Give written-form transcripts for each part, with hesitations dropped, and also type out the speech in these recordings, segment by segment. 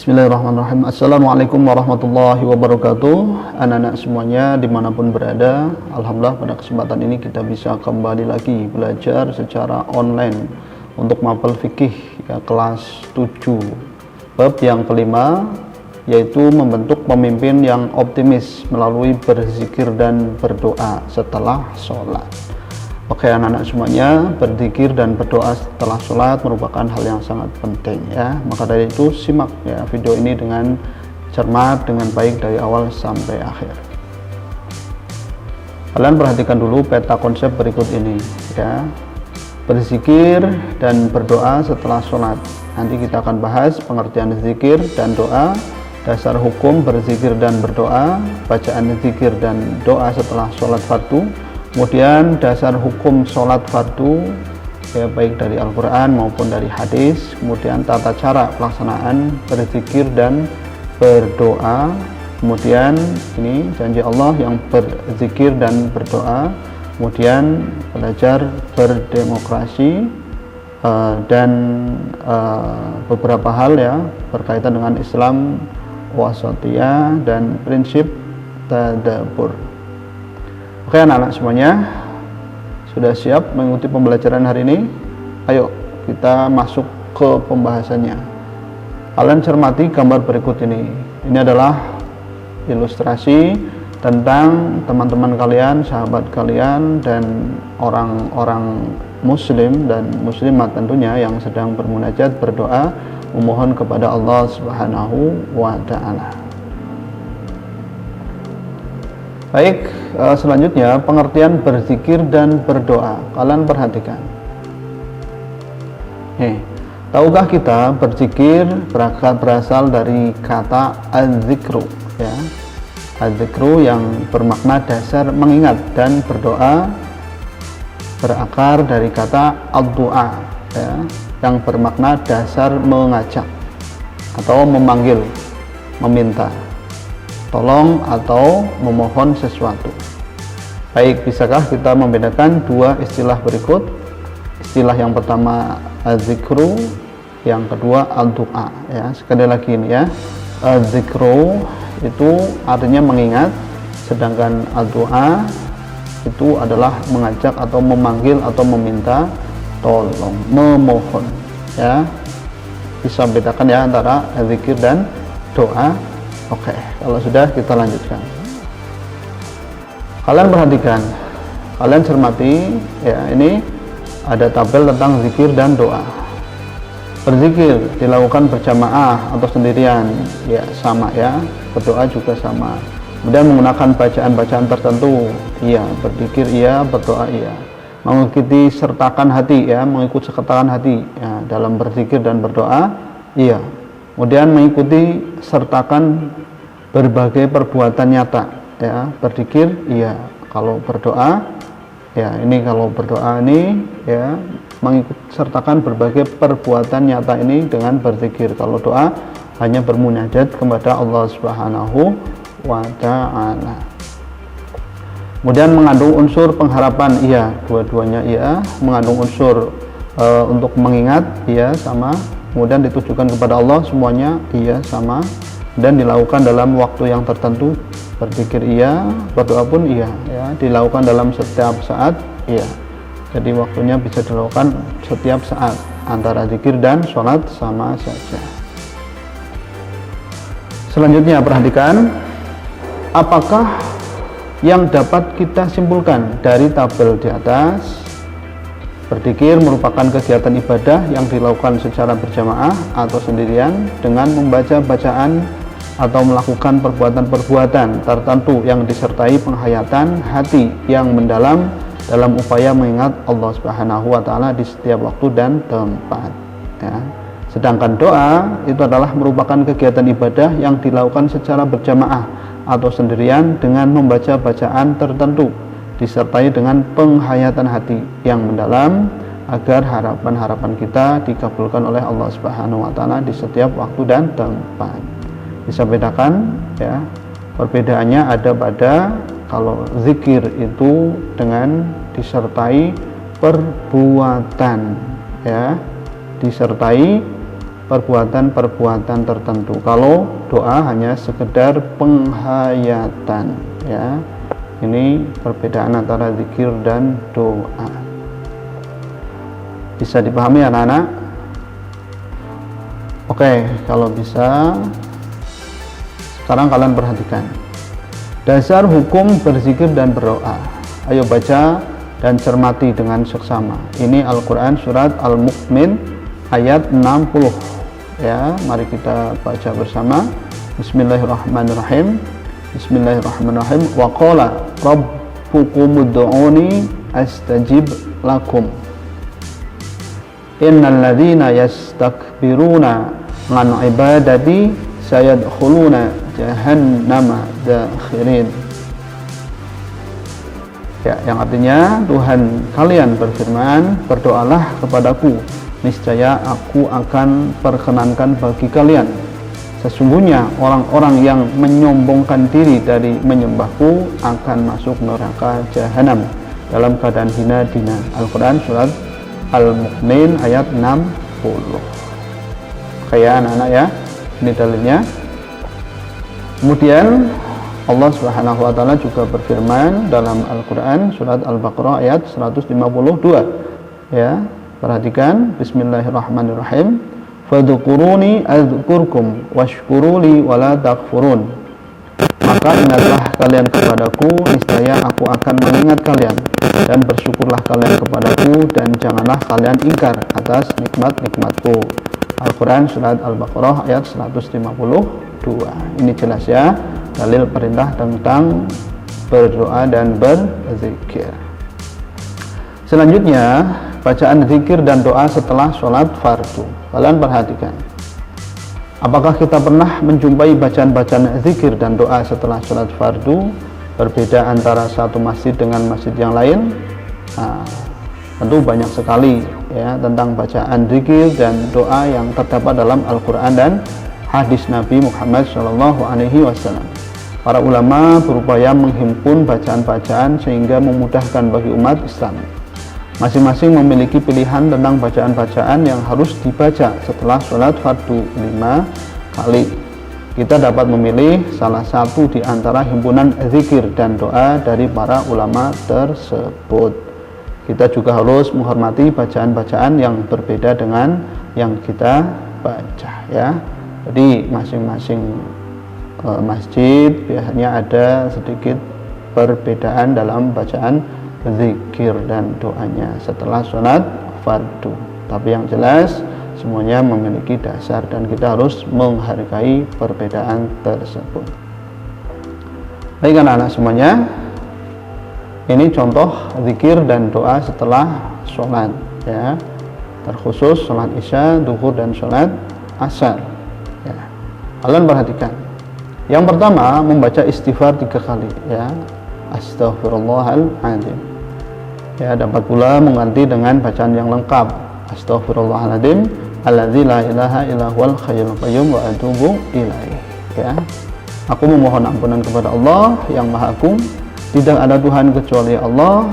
Bismillahirrahmanirrahim. Assalamualaikum warahmatullahi wabarakatuh. Anak-anak semuanya dimanapun berada, alhamdulillah pada kesempatan ini kita bisa kembali lagi belajar secara online untuk mapel fikih ya, kelas 7 bab yang kelima, yaitu membentuk pemimpin yang optimis melalui berzikir dan berdoa setelah sholat. Oke anak-anak semuanya, berzikir dan berdoa setelah sholat merupakan hal yang sangat penting ya. Maka dari itu simak ya video ini dengan cermat, dengan baik dari awal sampai akhir. Kalian perhatikan dulu peta konsep berikut ini ya. Berzikir dan berdoa setelah sholat. Nanti kita akan bahas pengertian zikir dan doa, dasar hukum berzikir dan berdoa, bacaan zikir dan doa setelah sholat fardu, kemudian dasar hukum sholat fardu ya, baik dari Al-Quran maupun dari hadis, kemudian tata cara pelaksanaan berzikir dan berdoa, kemudian ini janji Allah yang berzikir dan berdoa, kemudian belajar berdemokrasi dan beberapa hal ya berkaitan dengan Islam wasatiyah dan prinsip tadabbur. Oke anak-anak semuanya, sudah siap mengikuti pembelajaran hari ini? Ayo kita masuk ke pembahasannya. Kalian cermati gambar berikut ini. Ini adalah ilustrasi tentang teman-teman kalian, sahabat kalian, dan orang-orang muslim dan muslimat tentunya yang sedang bermunajat, berdoa, memohon kepada Allah Subhanahu wa Ta'ala. Baik, selanjutnya pengertian berzikir dan berdoa. Kalian perhatikan. Tahukah kita berzikir berasal dari kata az-zikru ya. Az-zikru yang bermakna dasar mengingat, dan berdoa berakar dari kata ad-du'a ya, yang bermakna dasar mengajak atau memanggil, meminta tolong atau memohon sesuatu. Baik, bisakah kita membedakan dua istilah berikut? Istilah yang pertama az-zikru, yang kedua ad-du'a ya. Sekali lagi ini ya, az-zikru itu artinya mengingat, sedangkan ad-du'a itu adalah mengajak atau memanggil atau meminta tolong, memohon ya. Bisa bedakan ya antara zikir dan doa. Oke, kalau sudah kita lanjutkan. Kalian perhatikan, kalian cermati ya, ini ada tabel tentang zikir dan doa. Berzikir dilakukan berjamaah atau sendirian ya, sama ya. Berdoa juga sama. Kemudian menggunakan bacaan-bacaan tertentu, iya. Berzikir iya, berdoa iya. Mengikuti sertakan hati ya, mengikut sertakan hati ya, dalam berzikir dan berdoa iya. Kemudian mengikuti sertakan berbagai perbuatan nyata ya. Berzikir iya, kalau berdoa ya, ini kalau berdoa ini ya, mengikut sertakan berbagai perbuatan nyata ini dengan berzikir. Kalau doa hanya bermunajat kepada Allah Subhanahu wa Ta'ala. Kemudian mengandung unsur pengharapan iya, dua-duanya iya. Mengandung unsur untuk mengingat iya, sama. Kemudian ditujukan kepada Allah semuanya iya, sama, dan dilakukan dalam waktu yang tertentu. Berzikir iya, berdoa pun iya ya, dilakukan dalam setiap saat iya. Jadi waktunya bisa dilakukan setiap saat. Antara zikir dan sholat sama saja. Selanjutnya perhatikan, apakah yang dapat kita simpulkan dari tabel di atas? Berzikir merupakan kegiatan ibadah yang dilakukan secara berjamaah atau sendirian dengan membaca bacaan atau melakukan perbuatan-perbuatan tertentu yang disertai penghayatan hati yang mendalam dalam upaya mengingat Allah Subhanahu wa Ta'ala di setiap waktu dan tempat ya. Sedangkan doa itu adalah merupakan kegiatan ibadah yang dilakukan secara berjamaah atau sendirian dengan membaca bacaan tertentu disertai dengan penghayatan hati yang mendalam agar harapan-harapan kita dikabulkan oleh Allah Subhanahu wa Ta'ala di setiap waktu dan tempat. Bisa bedakan ya, perbedaannya ada pada kalau zikir itu dengan disertai perbuatan ya, disertai perbuatan-perbuatan tertentu. Kalau doa hanya sekedar penghayatan, ya. Ini perbedaan antara zikir dan doa. Bisa dipahami anak-anak? Oke, kalau bisa sekarang kalian perhatikan dasar hukum berzikir dan berdoa. Ayo baca dan cermati dengan seksama. Ini Al-Quran surat Al-Mu'min ayat 60, ya. Mari kita baca bersama. Bismillahirrahmanirrahim. Bismillahirrahmanirrahim. Wa qala rabbukum ud'uni astajib lakum. Innal ladzina yastakbiruna an ibadati sayadkhuluna jahannama dakhirin. Ya, yang artinya Tuhan kalian berfirman, berdoalah kepadaku, niscaya aku akan perkenankan bagi kalian. Sesungguhnya orang-orang yang menyombongkan diri dari menyembahku akan masuk neraka jahanam dalam keadaan hina-dina. Al-Quran surat Al-Mu'min ayat 60. Kayak anak-anak ya, ini dalilnya. Kemudian Allah Subhanahu wa taala juga berfirman dalam Al-Qur'an surat Al-Baqarah ayat 152. Ya, perhatikan bismillahirrahmanirrahim. Fadhkuruni adzkurkum washkuruli wala takfurun. Maka ingatlah kalian kepadaku, niscaya aku akan mengingat kalian, dan bersyukurlah kalian kepadaku, dan janganlah kalian ingkar atas nikmat-nikmatku. Al-Quran surat Al-Baqarah ayat 152. Ini jelas ya, dalil perintah tentang berdoa dan berzikir. Selanjutnya, bacaan zikir dan doa setelah sholat fardu. Kalian perhatikan, apakah kita pernah menjumpai bacaan-bacaan zikir dan doa setelah sholat fardu? Berbeda antara satu masjid dengan masjid yang lain? Nah, tentu banyak sekali ya tentang bacaan zikir dan doa yang terdapat dalam Al-Quran dan hadis Nabi Muhammad SAW. Para ulama berupaya menghimpun bacaan-bacaan sehingga memudahkan bagi umat Islam. Masing-masing memiliki pilihan tentang bacaan-bacaan yang harus dibaca setelah sholat fardu 5 kali. Kita dapat memilih salah satu di antara himpunan zikir dan doa dari para ulama tersebut. Kita juga harus menghormati bacaan-bacaan yang berbeda dengan yang kita baca ya. Jadi masing-masing masjid biasanya ada sedikit perbedaan dalam bacaan zikir dan doanya setelah sholat fardu. Tapi yang jelas semuanya memiliki dasar dan kita harus menghargai perbedaan tersebut. Baik anak-anak semuanya, ini contoh zikir dan doa setelah sholat ya, terkhusus sholat isya, duhur dan sholat asar ya. Kalian perhatikan, yang pertama membaca istighfar 3 kali ya, Astaghfirullahaladzim ya. Dapat pula mengganti dengan bacaan yang lengkap, Astaghfirullahaladzim alladzi la ilaha illa huwal hayyul qayyum wa atubu ilaih ya. Aku memohon ampunan kepada Allah yang Maha Agung, tidak ada Tuhan kecuali Allah,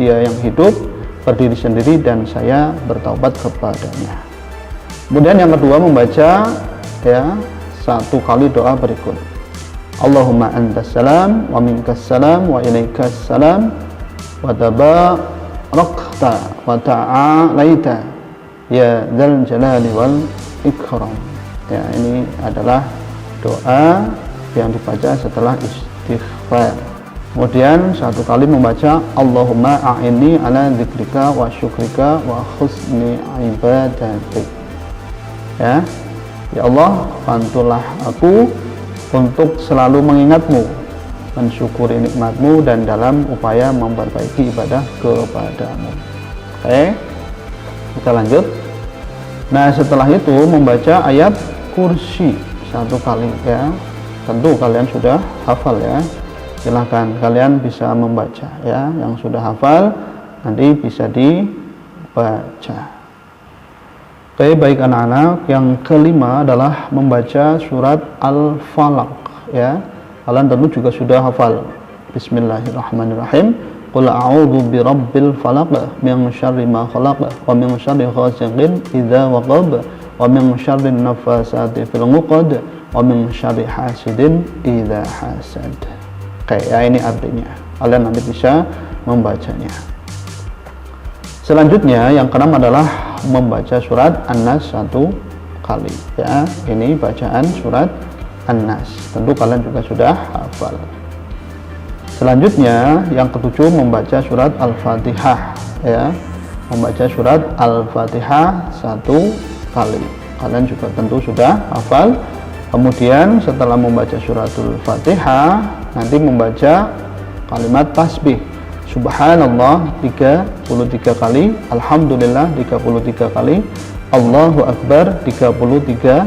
Dia yang hidup, berdiri sendiri, dan saya bertaubat kepadanya. Kemudian yang kedua membaca ya 1 kali doa berikut, Allahumma antas salam wa minkas salam wa ilaikas salam wa tabarakta wa ta'alaita ya dzal jalali wal ikram ya. Ini adalah doa yang dibaca setelah istighfar. Kemudian 1 kali membaca Allahumma a'inni ala dzikrika wa syukrika wa husni ibadatik ya. Ya Allah, bantulah aku untuk selalu mengingatmu, mensyukuri nikmatmu, dan dalam upaya memperbaiki ibadah kepadamu. Oke, kita lanjut. Nah setelah itu membaca ayat kursi 1 kali ya. Tentu kalian sudah hafal ya, silahkan kalian bisa membaca ya. Yang sudah hafal nanti bisa dibaca. Oke, baik anak-anak, yang kelima adalah membaca surat Al-Falaq ya. Kalian tentu juga sudah hafal. Bismillahirrahmanirrahim. Qul a'udzu birabbil falaq min syarri ma khalaq wa min syarri ghasiqin idza waqab wa min syarrin nafasati fil 'uqad, wa min syarri hasidin idza hasad. Oke, ya ini artinya. Kalian nanti bisa membacanya. Selanjutnya yang keenam adalah membaca surat An-Nas 1 kali. Ya, ini bacaan surat An-Nas. Tentu kalian juga sudah hafal. Selanjutnya yang ketujuh membaca surat Al-Fatihah. Ya, membaca surat Al-Fatihah 1 kali. Kalian juga tentu sudah hafal. Kemudian setelah membaca suratul Fatihah, nanti membaca kalimat tasbih. Subhanallah 33 kali, Alhamdulillah 33 kali, Allahu Akbar 33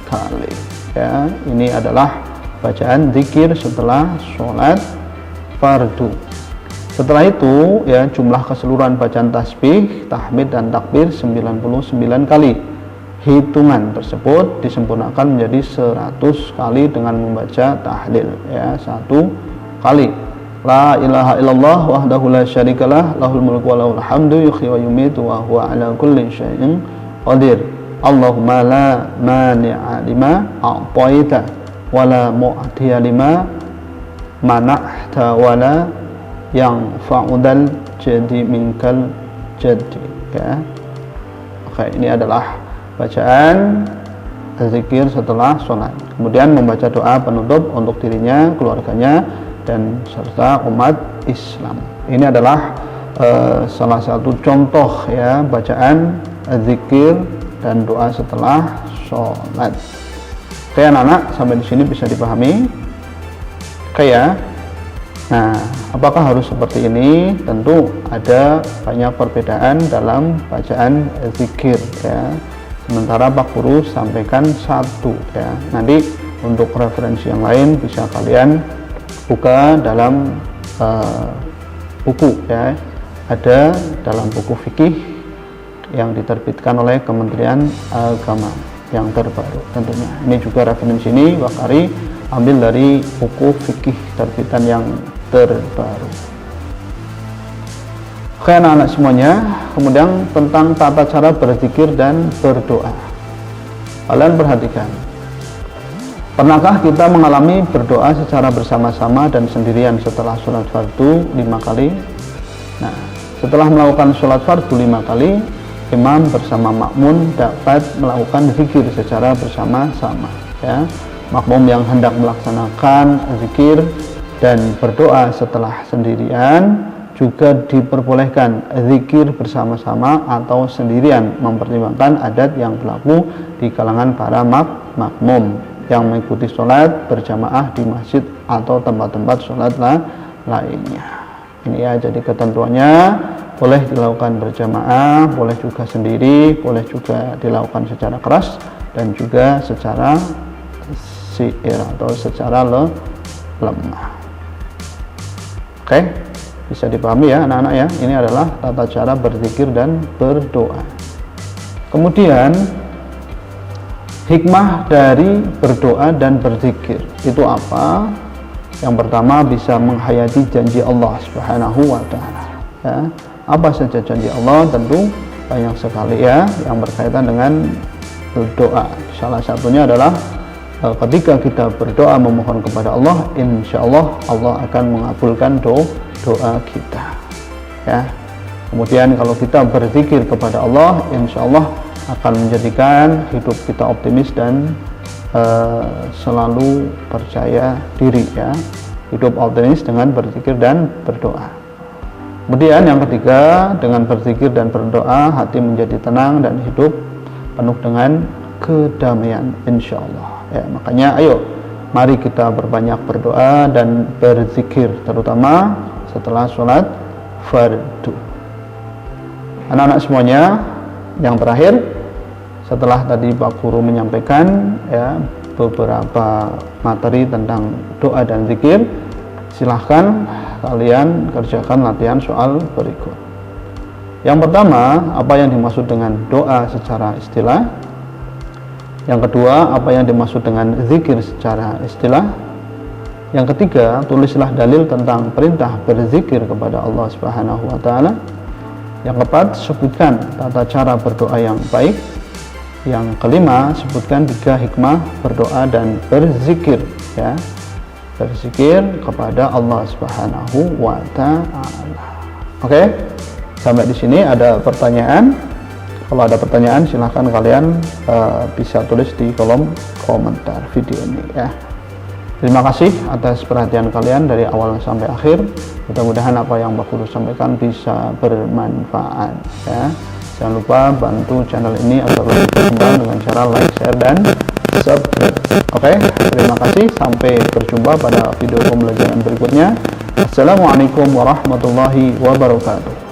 kali. Ya, ini adalah bacaan zikir setelah sholat fardu. Setelah itu ya, jumlah keseluruhan bacaan tasbih, tahmid dan takbir 99 kali. Hitungan tersebut disempurnakan menjadi 100 kali dengan membaca tahlil, ya, 1 kali. La ilaha illallah wahdahu la syarikalah, lahul mulku wa lahul hamdu, yuhyi wa yumitu wa huwa ala kulli syai'in qadir. Allahumma la mani'a lima a'taita wa la mu'tiya lima mana'ta wa la yanfa'udal jadi minkal jadi. Ya. Oke, ini adalah bacaan zikir setelah sholat. Kemudian membaca doa penutup untuk dirinya, keluarganya, dan serta umat Islam. Ini adalah salah satu contoh ya bacaan zikir dan doa setelah sholat. Oke anak-anak, sampai di sini bisa dipahami? Oke ya. Nah, apakah harus seperti ini? Tentu ada banyak perbedaan dalam bacaan zikir ya. Sementara Pak Guru sampaikan 1 ya. Nanti untuk referensi yang lain bisa kalian buka dalam buku ya. Ada dalam buku fikih yang diterbitkan oleh Kementerian Agama yang terbaru tentunya. Ini juga referensi ini Wakari ambil dari buku fikih terbitan yang terbaru. Oke anak-anak semuanya, kemudian tentang tata cara berzikir dan berdoa. Kalian perhatikan, pernahkah kita mengalami berdoa secara bersama-sama dan sendirian setelah sholat fardu 5 kali? Nah, setelah melakukan sholat fardu 5 kali, imam bersama makmum dapat melakukan zikir secara bersama-sama. Ya, makmum yang hendak melaksanakan zikir dan berdoa setelah sendirian juga diperbolehkan zikir bersama-sama atau sendirian, mempertimbangkan adat yang berlaku di kalangan para makmum yang mengikuti sholat berjamaah di masjid atau tempat-tempat sholat lainnya. Ini ya, jadi ketentuannya boleh dilakukan berjamaah, boleh juga sendiri, boleh juga dilakukan secara keras dan juga secara syair atau secara lemah. Oke, bisa dipahami ya anak-anak ya. Ini adalah tata cara berzikir dan berdoa. Kemudian hikmah dari berdoa dan berzikir itu apa? Yang pertama, bisa menghayati janji Allah Subhanahu wa taala. Ya. Apa saja janji Allah? Tentu banyak sekali ya yang berkaitan dengan doa. Salah satunya adalah ketika kita berdoa memohon kepada Allah, insya Allah Allah akan mengabulkan doa kita. Ya. Kemudian kalau kita berzikir kepada Allah, insya Allah akan menjadikan hidup kita optimis dan selalu percaya diri ya. Hidup optimis dengan berzikir dan berdoa. Kemudian yang ketiga, dengan berzikir dan berdoa hati menjadi tenang dan hidup penuh dengan kedamaian insya Allah ya. Makanya ayo mari kita berbanyak berdoa dan berzikir, terutama setelah sholat fardu. Anak-anak semuanya, yang terakhir setelah tadi Pak Guru menyampaikan ya beberapa materi tentang doa dan zikir, silahkan kalian kerjakan latihan soal berikut. Yang pertama, apa yang dimaksud dengan doa secara istilah? Yang kedua, apa yang dimaksud dengan zikir secara istilah? Yang ketiga, tulislah dalil tentang perintah berzikir kepada Allah Subhanahu wa taala. Yang keempat, sebutkan tata cara berdoa yang baik. Yang kelima, sebutkan 3 hikmah berdoa dan berzikir, ya. Berzikir kepada Allah Subhanahu wa Ta'ala. Oke, sampai di sini ada pertanyaan. Kalau ada pertanyaan, silahkan kalian bisa tulis di kolom komentar video ini, ya. Terima kasih atas perhatian kalian dari awal sampai akhir. Mudah-mudahan apa yang Mbak Guru sampaikan bisa bermanfaat, ya. Jangan lupa bantu channel ini agar lebih berkembang dengan cara like, share, dan subscribe. Oke, terima kasih. Sampai berjumpa pada video pembelajaran berikutnya. Assalamualaikum warahmatullahi wabarakatuh.